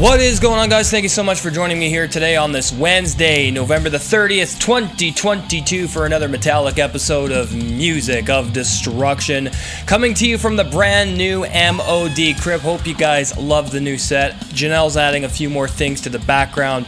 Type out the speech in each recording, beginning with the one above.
What is going on, guys? Thank you so much for joining me here today on this Wednesday, November the 30th, 2022 for another metallic episode of Music of Destruction. Coming to you from the brand new MOD Crib. Hope you guys love the new set. Janelle's adding a few more things to the background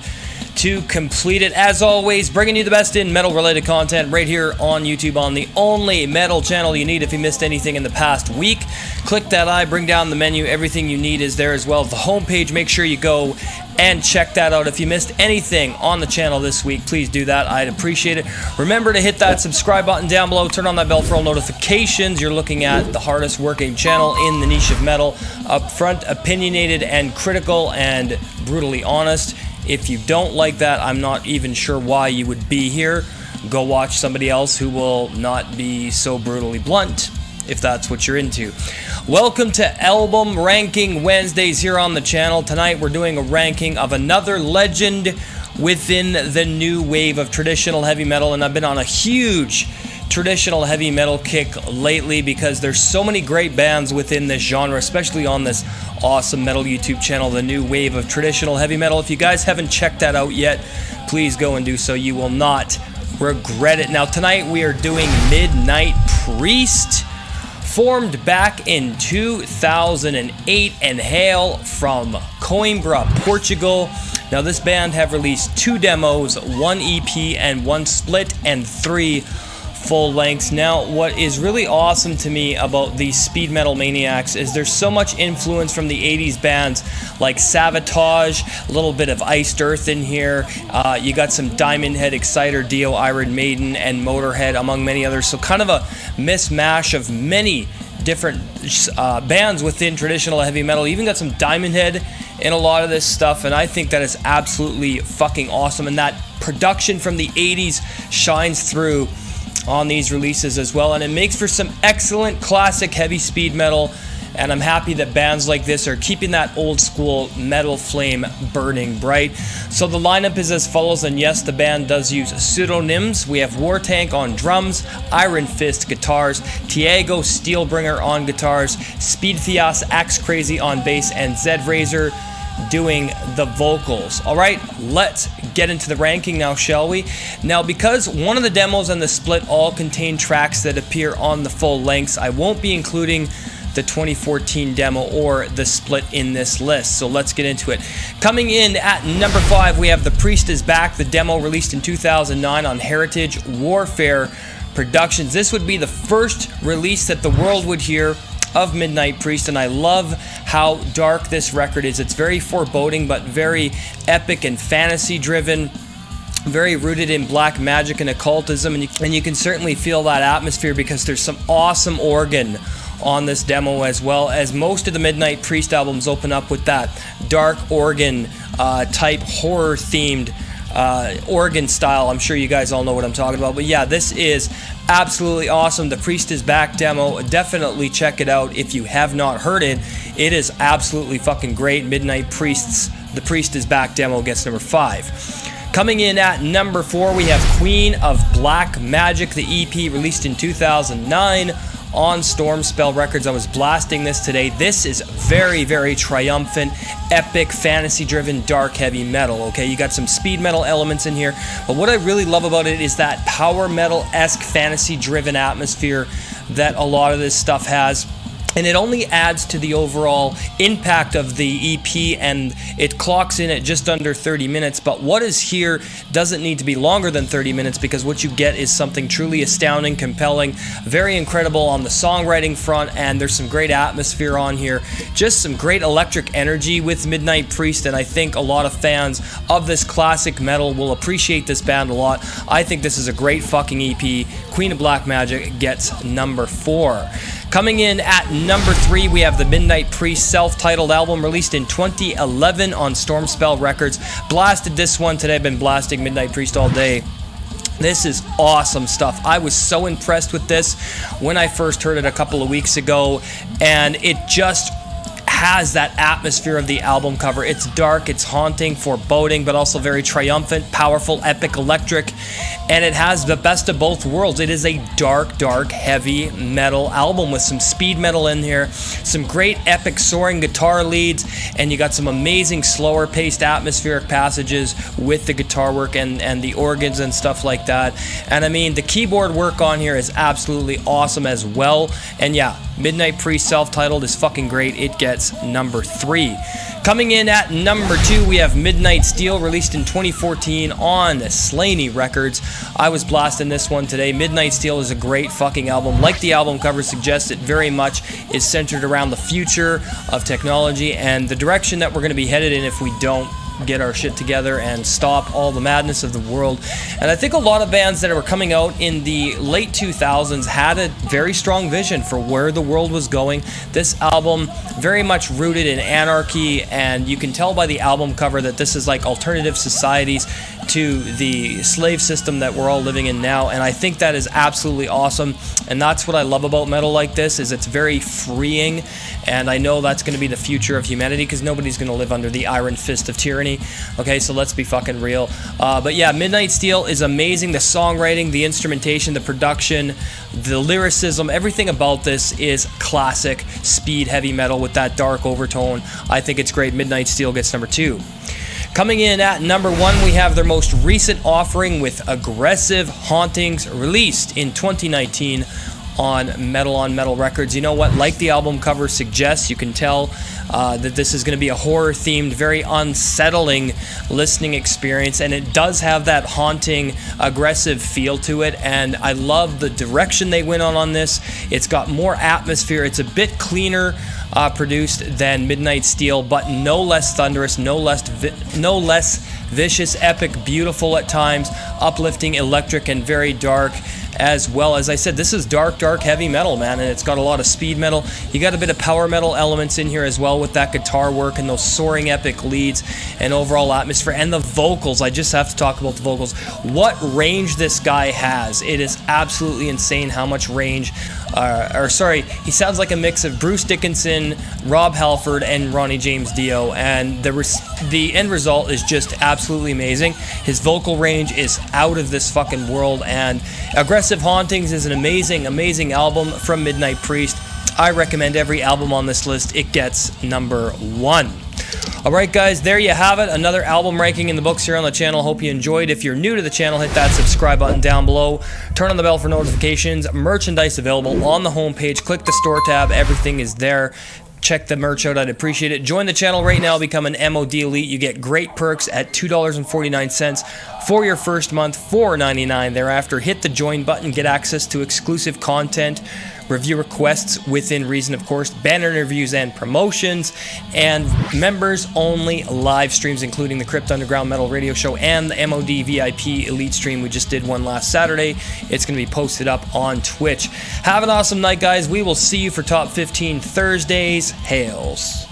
to complete it. As always, bringing you the best in metal-related content right here on YouTube on the only metal channel you need. If you missed anything in the past week, click that I, bring down the menu. Everything you need is there as well. The homepage, make sure you go and check that out. If you missed anything on the channel this week, please do that. I'd appreciate it. Remember to hit that subscribe button down below. Turn on that bell for all notifications. You're looking at the hardest working channel in the niche of metal. Up front, opinionated and critical and brutally honest. If you don't like that, I'm not even sure why you would be here. Go watch somebody else who will not be so brutally blunt, if that's what you're into. Welcome to Album Ranking Wednesdays here on the channel. Tonight we're doing a ranking of another legend within the new wave of traditional heavy metal, and I've been on a huge traditional heavy metal kick lately because there's so many great bands within this genre, especially on this awesome metal YouTube channel, the new wave of traditional heavy metal. If you guys haven't checked that out yet, please go and do so. You will not regret it. Now tonight we are doing Midnight Priest, formed back in 2008 and hail from Coimbra, Portugal. Now this band have released 2 demos, 1 EP and 1 split, and 3 full lengths. Now, what is really awesome to me about these speed metal maniacs is there's so much influence from the 80s bands like Savatage, a little bit of Iced Earth in here. You got some Diamond Head, Exciter, Dio, Iron Maiden, and Motorhead, among many others. So kind of a mismatch of many different bands within traditional heavy metal. You even got some Diamond Head in a lot of this stuff, and I think that is absolutely fucking awesome. And that production from the 80s shines through on these releases as well, and it makes for some excellent classic heavy speed metal, and I'm happy that bands like this are keeping that old school metal flame burning bright. So the lineup is as follows, and yes, the band does use pseudonyms. We have Wartank on drums, Iron Fist guitars, Tiago Steelbringer on guitars, Speed Theos Axe Crazy on bass, and Zed Razor doing the vocals. Alright, let's get into the ranking now, shall we? Now, because one of the demos and the split all contain tracks that appear on the full lengths, I won't be including the 2014 demo or the split in this list, so let's get into it. Coming in at number 5, we have The Priest Is Back, the demo released in 2009 on Heritage Warfare Productions. This would be the first release that the world would hear of Midnight Priest, and I love how dark this record is. It's very foreboding, but very epic and fantasy driven, very rooted in black magic and occultism, and you can certainly feel that atmosphere because there's some awesome organ on this demo, as well as most of the Midnight Priest albums open up with that dark organ type horror themed organ style. I'm sure you guys all know what I'm talking about, but yeah, this is absolutely awesome. The Priest Is Back demo, definitely check it out if you have not heard it. It is absolutely fucking great. Midnight Priest's The Priest Is Back demo gets number 5. Coming in at number 4, we have Queen of Black Magic, the EP released in 2009 on Stormspell Records. I was blasting this today. This is very, very triumphant, epic, fantasy-driven, dark, heavy metal, okay? You got some speed metal elements in here, but what I really love about it is that power metal-esque, fantasy-driven atmosphere that a lot of this stuff has. And it only adds to the overall impact of the EP, and it clocks in at just under 30 minutes. But what is here doesn't need to be longer than 30 minutes, because what you get is something truly astounding, compelling, very incredible on the songwriting front, and there's some great atmosphere on here. Just some great electric energy with Midnight Priest, and I think a lot of fans of this classic metal will appreciate this band a lot. I think this is a great fucking EP. Queen of Black Magic gets number 4. Coming in at number 3, we have the Midnight Priest self-titled album released in 2011 on Stormspell Records. Blasted this one today. I've been blasting Midnight Priest all day. This is awesome stuff. I was so impressed with this when I first heard it a couple of weeks ago, and it just has that atmosphere of the album cover. It's dark, it's haunting, foreboding, but also very triumphant, powerful, epic, electric, and it has the best of both worlds. It is a dark, heavy metal album with some speed metal in here, some great epic soaring guitar leads, and you got some amazing slower paced atmospheric passages with the guitar work and the organs and stuff like that. And I mean, the keyboard work on here is absolutely awesome as well. And yeah, Midnight Priest self-titled is fucking great. It gets number 3. Coming in at number 2, we have Midnight Steel, released in 2014 on Slaney Records. I was blasting this one today. Midnight Steel is a great fucking album. Like the album cover suggests, it very much is centered around the future of technology and the direction that we're going to be headed in if we don't get our shit together and stop all the madness of the world. And I think a lot of bands that were coming out in the late 2000s had a very strong vision for where the world was going. This album very much rooted in anarchy, and you can tell by the album cover that this is like alternative societies to the slave system that we're all living in now, and I think that is absolutely awesome. And that's what I love about metal like this, is it's very freeing, and I know that's going to be the future of humanity, because nobody's going to live under the iron fist of tyranny. Okay, so let's be fucking real. But yeah, Midnight Steel is amazing. The songwriting, the instrumentation, the production, the lyricism, everything about this is classic speed heavy metal with that dark overtone. I think it's great. Midnight Steel gets number 2. Coming in at number 1, we have their most recent offering with Aggressive Hauntings, released in 2019 on Metal Records. You know what? Like the album cover suggests, you can tell that this is going to be a horror-themed, very unsettling listening experience, and it does have that haunting, aggressive feel to it, and I love the direction they went on this. It's got more atmosphere. It's a bit cleaner produced than Midnight Steel, but no less thunderous, no less vicious, epic, beautiful at times, uplifting, electric, and very dark. As well, as I said, this is dark heavy metal, man, and it's got a lot of speed metal. You got a bit of power metal elements in here as well with that guitar work and those soaring epic leads and overall atmosphere. And the vocals, I just have to talk about the vocals. What range this guy has. It is absolutely insane how much range, he sounds like a mix of Bruce Dickinson, Rob Halford, and Ronnie James Dio, and the end result is just absolutely amazing. His vocal range is out of this fucking world, and Aggressive Hauntings is an amazing album from Midnight Priest. I recommend every album on this list. It gets number 1. Alright guys, there you have it. Another album ranking in the books here on the channel. Hope you enjoyed. If you're new to the channel, hit that subscribe button down below. Turn on the bell for notifications. Merchandise available on the homepage. Click the store tab. Everything is there. Check the merch out. I'd appreciate it. Join the channel right now. Become an MOD Elite. You get great perks at $2.49 for your first month, $4.99 thereafter. Hit the join button. Get access to exclusive content, review requests within reason, of course, banner interviews and promotions, and members-only live streams, including the Crypt Underground Metal Radio Show and the MOD VIP Elite stream. We just did one last Saturday. It's going to be posted up on Twitch. Have an awesome night, guys. We will see you for Top 15 Thursdays. Hails.